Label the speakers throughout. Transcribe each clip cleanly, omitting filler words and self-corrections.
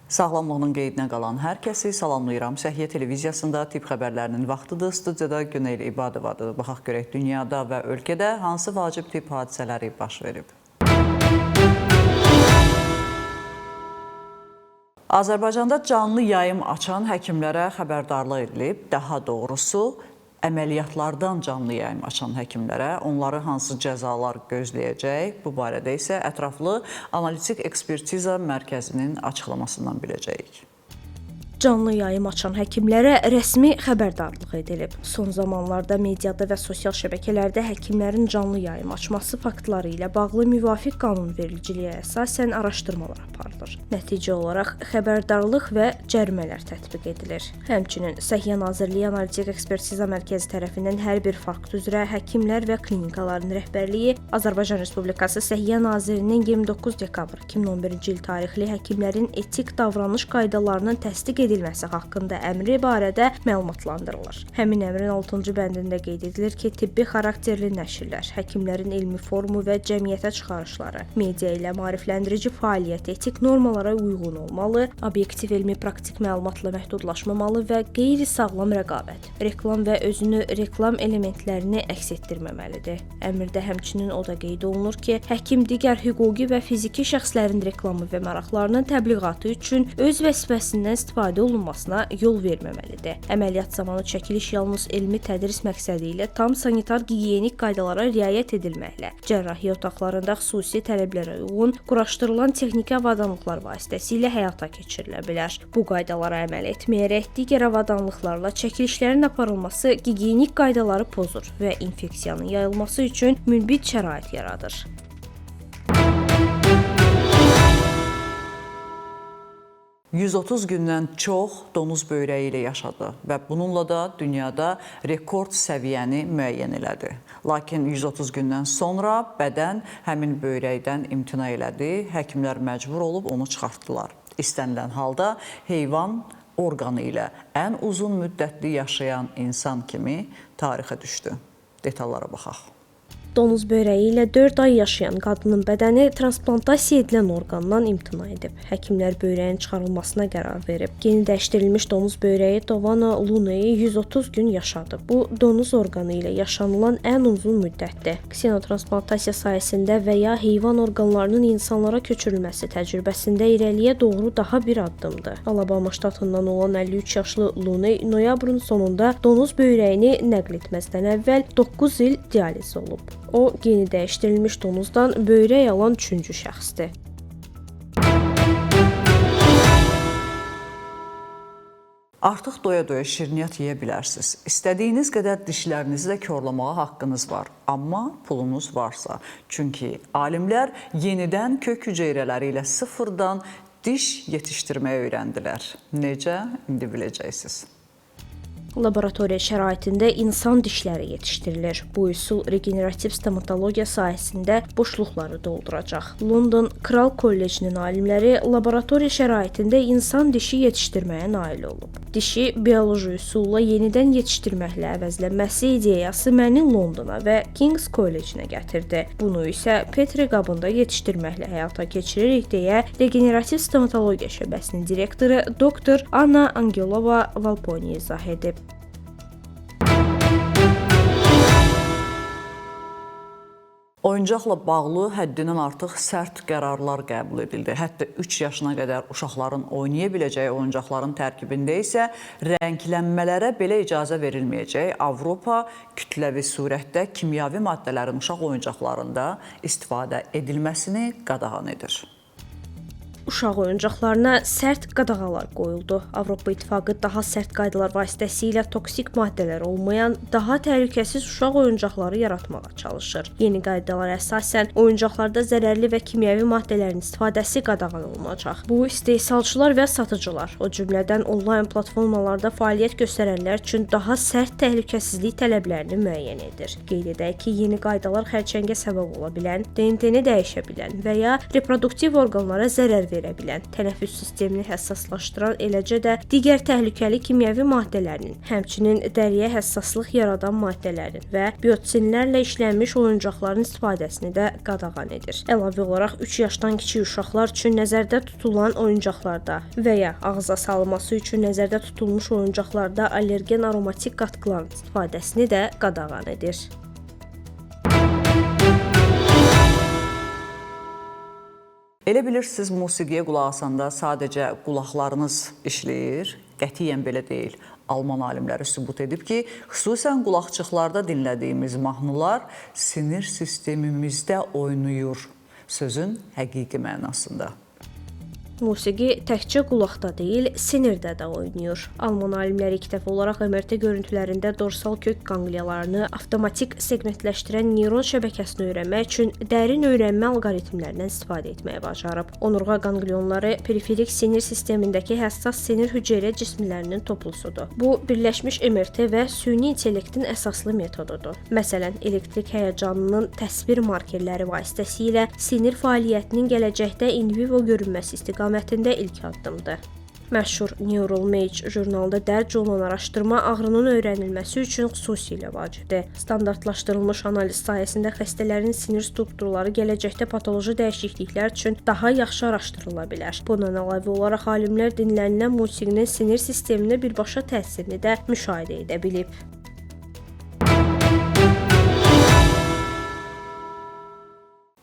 Speaker 1: Sağlamlığının qeydinə qalan hər kəsi salamlayıram. Səhiyyə televiziyasında tibb xəbərlərinin vaxtıdır. Studiyada Günel İbadovadır. Baxaq görək dünyada və ölkədə hansı vacib tibb hadisələri baş verib. Azərbaycanda canlı yayım açan həkimlərə xəbərdarlıq edilib. Daha doğrusu, əməliyyatlardan canlı yayım açan həkimlərə onları hansı cəzalar gözləyəcək? Bu barədə isə ətraflı analitik ekspertiza mərkəzinin açıqlamasından biləcəyik.
Speaker 2: Canlı yayım açan həkimlərə rəsmi xəbərdarlıq edilib. Son zamanlarda mediada və sosial şəbəkələrdə həkimlərin canlı yayım açması faktları ilə bağlı müvafiq qanunvericiliyə əsasən araşdırmalar aparılır. Nəticə olaraq xəbərdarlıq və cərimələr tətbiq edilir. Həmçinin Səhiyyə Nazirliyi Analitik Ekspertiza Mərkəzi tərəfindən hər bir fakt üzrə həkimlər və klinikaların rəhbərliyi Azərbaycan Respublikası Səhiyyə Nazirinin 29 dekabr 2011-ci il tarixli həkimlərin etik davranış qaydalarının təsdiq edilməsi haqqında əmri barədə məlumatlandırılır. Həmin əmrin 6-cı bəndində qeyd edilir ki, tibbi xarakterli nəşrlər, həkimlərin elmi formu və cəmiyyətə çıxarışları, media ilə maarifləndirici fəaliyyət etik normalara uyğun olmalı, obyektiv elmi praktik məlumatla məhdudlaşmamalı və qeyri-sağlam rəqabət, reklam və özünü reklam elementlərini əks etdirməməlidir. Əmrdə həmçinin o da qeyd olunur ki, həkim digər hüquqi və fiziki şəxslərin reklamı və maraqlarının təbliğatı üçün öz vəzifəsindən istifadə olunmasına yol verməməlidir. Əməliyyat zamanı çəkiliş yalnız elmi tədris məqsədi ilə tam sanitar-gigiyenik qaydalara riayət edilməklə, cərrahiyyə otaqlarında xüsusi tələblərə uyğun quraşdırılan texniki avadanlıqlar vasitəsilə həyata keçirilə bilər. Bu qaydalara əməl etməyərək digər avadanlıqlarla çəkilişlərin aparılması gigiyenik qaydaları pozur və infeksiyanın yayılması üçün mübit şərait yaradır.
Speaker 1: %130 gündən çox donuz böyrəyi ilə yaşadı və bununla da dünyada rekord səviyyəni müəyyən elədi. Lakin 130 gündən sonra bədən həmin böyrəkdən imtina elədi, həkimlər məcbur olub onu çıxartdılar. İstənilən halda heyvan orqanı ilə ən uzun müddətli yaşayan insan kimi tarixə düşdü. Detallara baxaq.
Speaker 2: Donuz böyrəyi ilə 4 ay yaşayan qadının bədəni transplantasiya edilən orqandan imtina edib. Həkimlər böyrəyin çıxarılmasına qərar verib. Yeni dəyişdirilmiş donuz böyrəyi Dovana Lunei 130 gün yaşadı. Bu, donuz orqanı ilə yaşanılan ən uzun müddətdir. Ksenotransplantasiya sayəsində və ya heyvan orqanlarının insanlara köçürülməsi təcrübəsində irəliyə doğru daha bir addımdır. Alabama ştatından olan 53 yaşlı Lunei noyabrın sonunda donuz böyrəyini nəql etməzdən əvvəl 9 il dializ olub. O, yeni dəyişdirilmiş donuzdan böyrək alan 3-cü şəxsdir.
Speaker 1: Artıq doya-doya şirniyyat yeyə bilərsiniz. İstədiyiniz qədər dişlərinizi də korlamağa haqqınız var. Amma pulunuz varsa. Çünki alimlər yenidən kök hüceyrələri ilə sıfırdan diş yetişdirməyə öyrəndilər. Necə? İndi biləcəksiniz.
Speaker 2: Laboratoriya şəraitində insan dişləri yetişdirilir. Bu üsul regenerativ stomatologiya sahəsində boşluqları dolduracaq. London Kral Kollecinin alimləri laboratoriya şəraitində insan dişi yetişdirməyə nail olub. Dişi bioloji üsulla yenidən yetişdirməklə əvəzlənməsi ideyası məni Londona və King's College-nə gətirdi. Bunu isə Petri qabında yetişdirməklə həyata keçiririk deyə regenerativ stomatologiya şöbəsinin direktoru Dr. Anna Angelova Valponi izah edib.
Speaker 1: Oyuncaqla bağlı həddindən artıq sərt qərarlar qəbul edildi. Hətta 3 yaşına qədər uşaqların oynaya biləcəyi oyuncaqların tərkibində isə rənglənmələrə belə icazə verilməyəcək. Avropa kütləvi surətdə kimyəvi maddələrin uşaq oyuncaqlarında istifadə edilməsini qadağan edir.
Speaker 2: Uşaq oyuncaqlarına sərt qadağalar qoyuldu. Avropa İttifaqı daha sərt qaydalar vasitəsilə toksik maddələr olmayan, daha təhlükəsiz uşaq oyuncaqları yaratmağa çalışır. Yeni qaydalara əsasən oyuncaqlarda zərərli və kimyəvi maddələrin istifadəsi qadağan olunacaq. Bu, istehsalçılar və satıcılar, o cümlədən onlayn platformalarda fəaliyyət göstərənlər üçün daha sərt təhlükəsizlik tələblərini müəyyən edir. Qeyd edək ki, yeni qaydalar xərçəngə səbəb ola bilən, DNT-ni dəyişə bilən və ya reproduktiv orqanlara zərər verə bilən, tənəffüs sistemini həssaslaşdıran, eləcə də digər təhlükəli kimyəvi maddələrinin, həmçinin dəriyə həssaslıq yaradan maddələrin və biotinlərlə işlənmiş oyuncaqların istifadəsini də qadağan edir. Əlavə olaraq 3 yaşdan kiçik uşaqlar üçün nəzərdə tutulan oyuncaqlarda və ya ağza salınması üçün nəzərdə tutulmuş oyuncaqlarda allergen aromatik qatqıların istifadəsini də qadağan edir.
Speaker 1: Elə bilirsiniz, musiqiyə qulaq asanda sadəcə qulaqlarınız işləyir. Qətiyyən belə deyil. Alman alimləri sübut edib ki, xüsusən qulaqçıqlarda dinlədiyimiz mahnılar sinir sistemimizdə oynayır. Sözün həqiqi mənasında.
Speaker 2: Musiqi təkcə qulaqda deyil, sinirdə də oynayır. Alman alimləri ilk dəfə olaraq MRT görüntülərində dorsal kök qangliyalarını avtomatik seqmentləşdirən neyron şəbəkəsini öyrənmək üçün dərin öyrənmə alqoritmlərindən istifadə etməyi bacarıb. Onurğa qanglionları periferik sinir sistemindəki həssas sinir hüceyrə cismlərinin toplusudur. Bu, birləşmiş MRT və süni intellektin əsaslı metodudur. Məsələn, elektrik həyəcanının təsvir markerləri vasitəsilə sinir fəaliyyətinin gələcəkdə in vivo görünməsi istiqamətində ilk addımdır. Məşhur Neuromage jurnalında dərc olunan araşdırma ağrının öyrənilməsi üçün xüsusilə vacibdir. Standartlaşdırılmış analiz sayəsində xəstələrin sinir strukturları gələcəkdə patoloji dəyişikliklər üçün daha yaxşı araşdırıla bilər. Bundan əlavə olaraq alimlər dinlənilən musiqinin sinir sisteminə birbaşa təsirini də müşahidə edə bilib.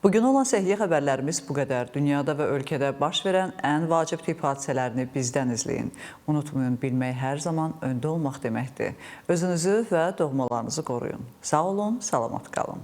Speaker 1: Bugün olan səhiyyə xəbərlərimiz bu qədər. Dünyada və ölkədə baş verən ən vacib tibb hadisələrini bizdən izləyin. Unutmayın, bilmək hər zaman öndə olmaq deməkdir. Özünüzü və doğmalarınızı qoruyun. Sağ olun, salamat qalın.